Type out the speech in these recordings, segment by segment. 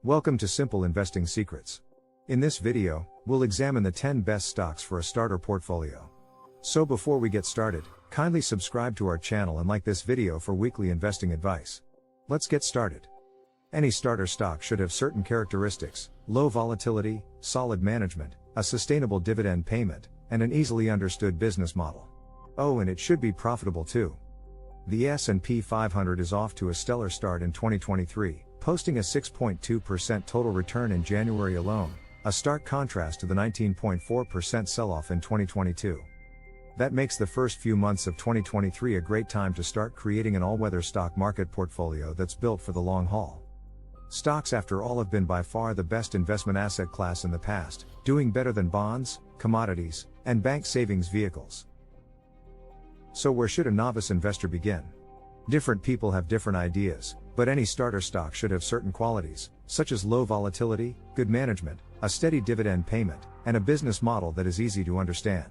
Welcome to Simple Investing Secrets. In this video, we'll examine the 10 best stocks for a starter portfolio. So before we get started, kindly subscribe to our channel and like this video for weekly investing advice. Let's get started. Any starter stock should have certain characteristics: low volatility, solid management, a sustainable dividend payment, and an easily understood business model. Oh, and it should be profitable too. The S&P 500 is off to a stellar start in 2023, posting a 6.2% total return in January alone, a stark contrast to the 19.4% sell-off in 2022. That makes the first few months of 2023 a great time to start creating an all-weather stock market portfolio that's built for the long haul. Stocks, after all, have been by far the best investment asset class in the past, doing better than bonds, commodities, and bank savings vehicles. So where should a novice investor begin? Different people have different ideas, but any starter stock should have certain qualities, such as low volatility, good management, a steady dividend payment, and a business model that is easy to understand.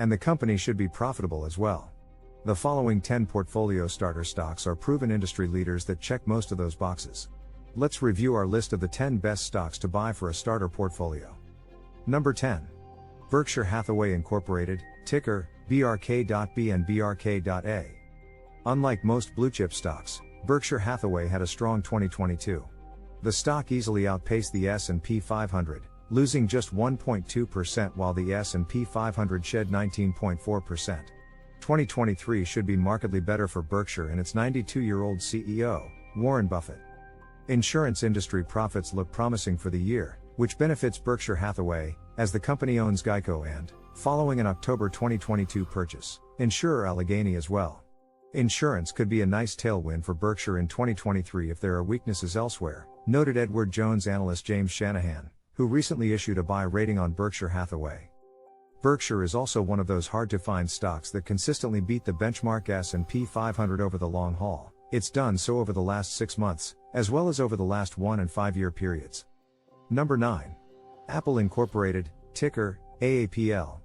And the company should be profitable as well. The following 10 portfolio starter stocks are proven industry leaders that check most of those boxes. Let's review our list of the 10 best stocks to buy for a starter portfolio. Number 10. Berkshire Hathaway Incorporated, ticker BRK.B and BRK.A. Unlike most blue-chip stocks, Berkshire Hathaway had a strong 2022. The stock easily outpaced the S&P 500, losing just 1.2% while the S&P 500 shed 19.4%. 2023 should be markedly better for Berkshire and its 92-year-old CEO, Warren Buffett. Insurance industry profits look promising for the year, which benefits Berkshire Hathaway, as the company owns Geico and, following an October 2022 purchase, insurer Allegheny as well. Insurance could be a nice tailwind for Berkshire in 2023 if there are weaknesses elsewhere, noted Edward Jones analyst James Shanahan, who recently issued a buy rating on Berkshire Hathaway. Berkshire is also one of those hard-to-find stocks that consistently beat the benchmark S&P 500 over the long haul. It's done so over the last 6 months, as well as over the last 1 and 5 year periods. Number 9. Apple Incorporated, ticker AAPL.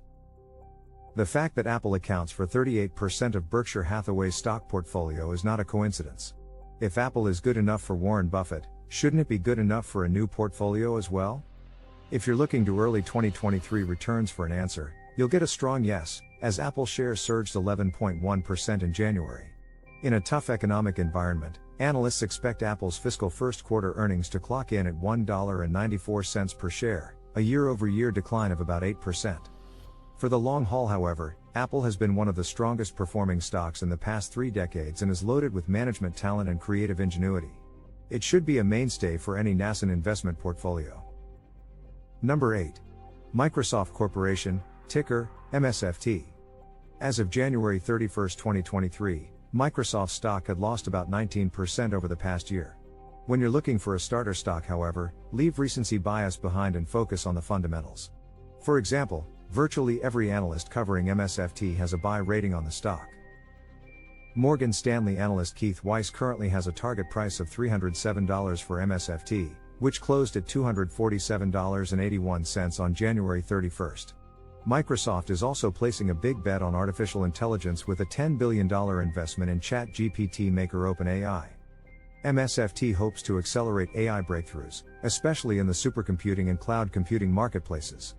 The fact that Apple accounts for 38% of Berkshire Hathaway's stock portfolio is not a coincidence. If Apple is good enough for Warren Buffett, shouldn't it be good enough for a new portfolio as well? If you're looking to early 2023 returns for an answer, you'll get a strong yes, as Apple shares surged 11.1% in January. In a tough economic environment, analysts expect Apple's fiscal first quarter earnings to clock in at $1.94 per share, a year-over-year decline of about 8%. For the long haul, however, Apple has been one of the strongest performing stocks in the past 3 decades and is loaded with management talent and creative ingenuity. It should be a mainstay for any nascent investment portfolio. Number 8. Microsoft Corporation, ticker MSFT. As of January 31, 2023, Microsoft stock had lost about 19% over the past year. When you're looking for a starter stock, however, leave recency bias behind and focus on the fundamentals. For example, virtually every analyst covering MSFT has a buy rating on the stock. Morgan Stanley analyst Keith Weiss currently has a target price of $307 for MSFT, which closed at $247.81 on January 31st. Microsoft is also placing a big bet on artificial intelligence with a $10 billion investment in ChatGPT maker OpenAI. MSFT hopes to accelerate AI breakthroughs, especially in the supercomputing and cloud computing marketplaces.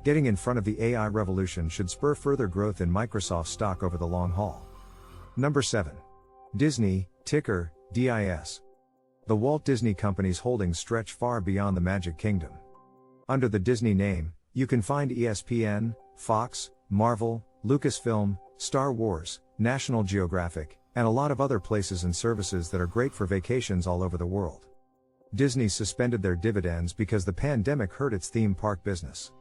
Getting in front of the AI revolution should spur further growth in Microsoft stock over the long haul. Number 7. Disney, ticker DIS. The Walt Disney Company's holdings stretch far beyond the Magic Kingdom. Under the Disney name, you can find ESPN, Fox, Marvel, Lucasfilm, Star Wars, National Geographic, and a lot of other places and services that are great for vacations all over the world. Disney suspended their dividends because the pandemic hurt its theme park business.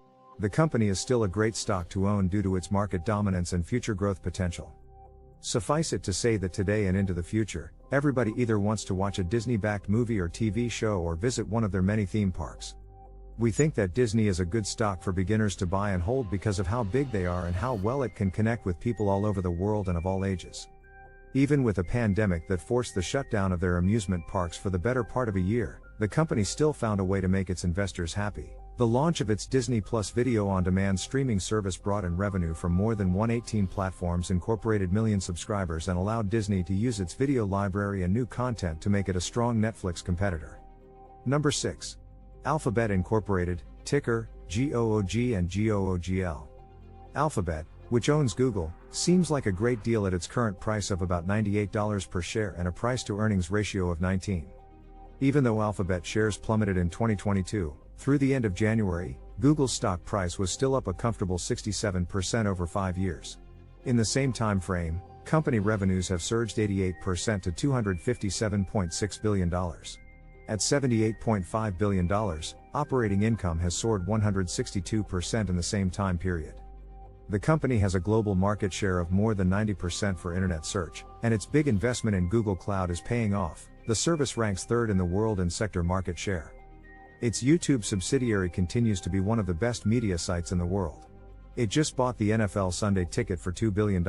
The company is still a great stock to own due to its market dominance and future growth potential. Suffice it to say that today and into the future, everybody either wants to watch a Disney-backed movie or TV show or visit one of their many theme parks. We think that Disney is a good stock for beginners to buy and hold because of how big they are and how well it can connect with people all over the world and of all ages. Even with a pandemic that forced the shutdown of their amusement parks for the better part of a year, the company still found a way to make its investors happy. The launch of its Disney Plus video-on-demand streaming service brought in revenue from more than 118 platforms, incorporated million subscribers, and allowed Disney to use its video library and new content to make it a strong Netflix competitor. Number 6. Alphabet Incorporated, ticker GOOG and GOOGL. Alphabet, which owns Google, seems like a great deal at its current price of about $98 per share and a price-to-earnings ratio of 19. Even though Alphabet shares plummeted in 2022, through the end of January, Google's stock price was still up a comfortable 67% over 5 years. In the same time frame, company revenues have surged 88% to $257.6 billion. At $78.5 billion, operating income has soared 162% in the same time period. The company has a global market share of more than 90% for internet search, and its big investment in Google Cloud is paying off. The service ranks third in the world in sector market share. Its YouTube subsidiary continues to be one of the best media sites in the world. It just bought the NFL Sunday Ticket for $2 billion,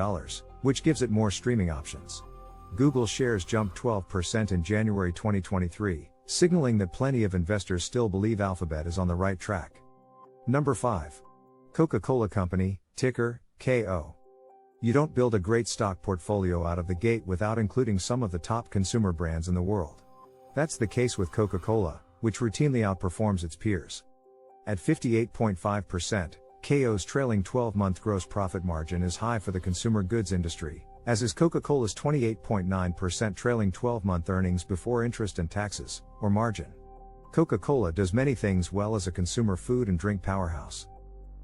which gives it more streaming options. Google shares jumped 12% in January 2023, signaling that plenty of investors still believe Alphabet is on the right track. Number 5. Coca-Cola Company, ticker KO. You don't build a great stock portfolio out of the gate without including some of the top consumer brands in the world. That's the case with Coca-Cola, which routinely outperforms its peers. At 58.5%, KO's trailing 12-month gross profit margin is high for the consumer goods industry, as is Coca-Cola's 28.9% trailing 12-month earnings before interest and taxes, or margin. Coca-Cola does many things well as a consumer food and drink powerhouse.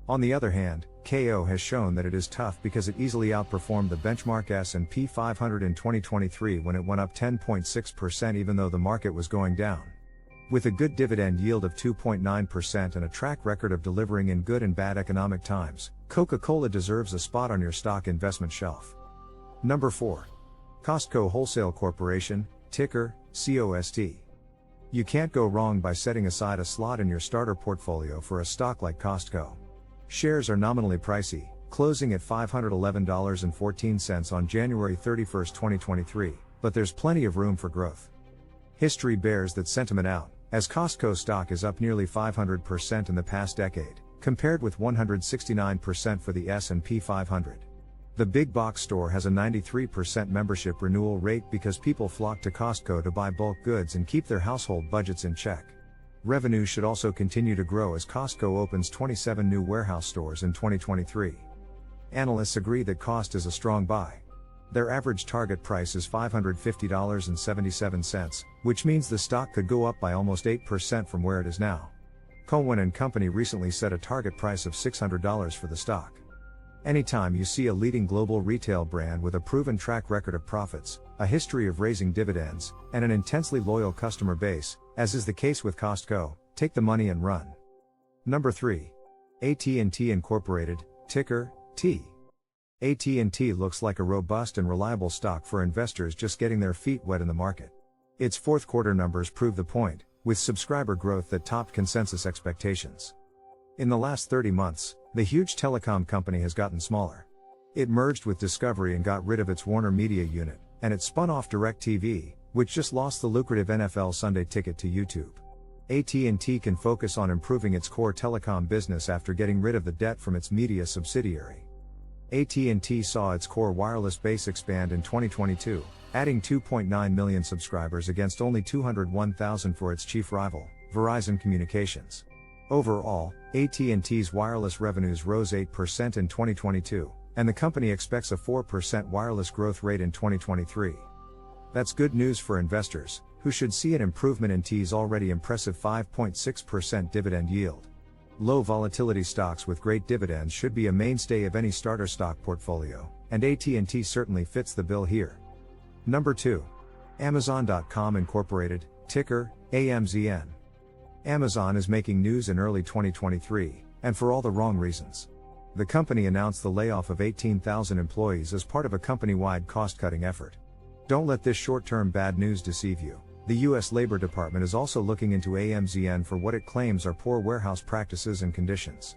On the other hand, KO has shown that it is tough because it easily outperformed the benchmark S&P 500 in 2023 when it went up 10.6% even though the market was going down. With a good dividend yield of 2.9% and a track record of delivering in good and bad economic times, Coca-Cola deserves a spot on your stock investment shelf. Number 4. Costco Wholesale Corporation, ticker COST. You can't go wrong by setting aside a slot in your starter portfolio for a stock like Costco. Shares are nominally pricey, closing at $511.14 on January 31, 2023, but there's plenty of room for growth. History bears that sentiment out, as Costco stock is up nearly 500% in the past decade, compared with 169% for the S&P 500. The big box store has a 93% membership renewal rate because people flock to Costco to buy bulk goods and keep their household budgets in check. Revenue should also continue to grow as Costco opens 27 new warehouse stores in 2023. Analysts agree that cost is a strong buy. Their average target price is $550.77, which means the stock could go up by almost 8% from where it is now. Cohen & Company recently set a target price of $600 for the stock. Anytime you see a leading global retail brand with a proven track record of profits, a history of raising dividends, and an intensely loyal customer base, as is the case with Costco, take the money and run. Number 3. AT&T Incorporated, ticker T. AT&T looks like a robust and reliable stock for investors just getting their feet wet in the market. Its fourth quarter numbers prove the point, with subscriber growth that topped consensus expectations. In the last 30 months, the huge telecom company has gotten smaller. It merged with Discovery and got rid of its Warner Media unit, and it spun off DirecTV, which just lost the lucrative NFL Sunday Ticket to YouTube. AT&T can focus on improving its core telecom business after getting rid of the debt from its media subsidiary. AT&T saw its core wireless base expand in 2022, adding 2.9 million subscribers against only 201,000 for its chief rival, Verizon Communications. Overall, AT&T's wireless revenues rose 8% in 2022, and the company expects a 4% wireless growth rate in 2023. That's good news for investors, who should see an improvement in T's already impressive 5.6% dividend yield. Low volatility stocks with great dividends should be a mainstay of any starter stock portfolio, and AT&T certainly fits the bill here. Number 2. Amazon.com Incorporated, ticker AMZN. Amazon is making news in early 2023, and for all the wrong reasons. The company announced the layoff of 18,000 employees as part of a company-wide cost-cutting effort. Don't let this short-term bad news deceive you. The U.S. Labor Department is also looking into AMZN for what it claims are poor warehouse practices and conditions.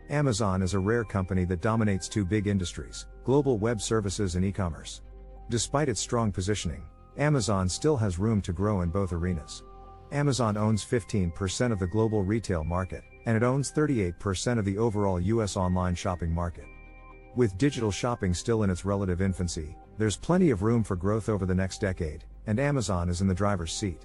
Amazon is a rare company that dominates two big industries, global web services and e-commerce. Despite its strong positioning, Amazon still has room to grow in both arenas. Amazon owns 15% of the global retail market, and it owns 38% of the overall U.S. online shopping market. With digital shopping still in its relative infancy, there's plenty of room for growth over the next decade, and Amazon is in the driver's seat.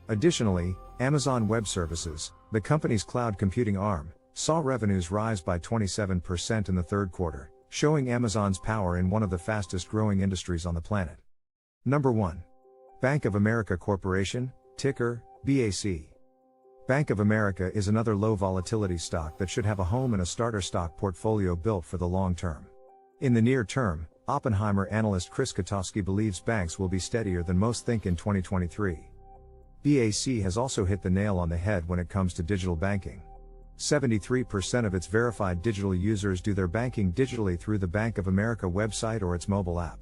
Additionally, Amazon Web Services, the company's cloud computing arm, saw revenues rise by 27% in the third quarter, showing Amazon's power in one of the fastest growing industries on the planet. Number 1. Bank of America Corporation, ticker, BAC. Bank of America is another low volatility stock that should have a home in a starter stock portfolio built for the long term. In the near term, Oppenheimer analyst Chris Kotowski believes banks will be steadier than most think in 2023. BAC has also hit the nail on the head when it comes to digital banking. 73% of its verified digital users do their banking digitally through the Bank of America website or its mobile app.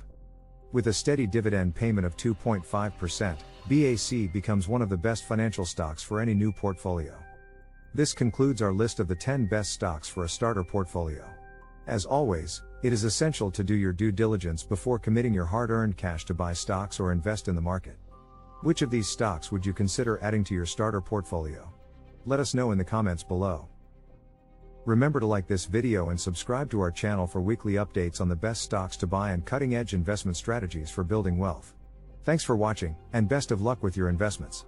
With a steady dividend payment of 2.5%, BAC becomes one of the best financial stocks for any new portfolio. This concludes our list of the 10 best stocks for a starter portfolio. As always, it is essential to do your due diligence before committing your hard-earned cash to buy stocks or invest in the market. Which of these stocks would you consider adding to your starter portfolio? Let us know in the comments below. Remember to like this video and subscribe to our channel for weekly updates on the best stocks to buy and cutting-edge investment strategies for building wealth. Thanks for watching, and best of luck with your investments.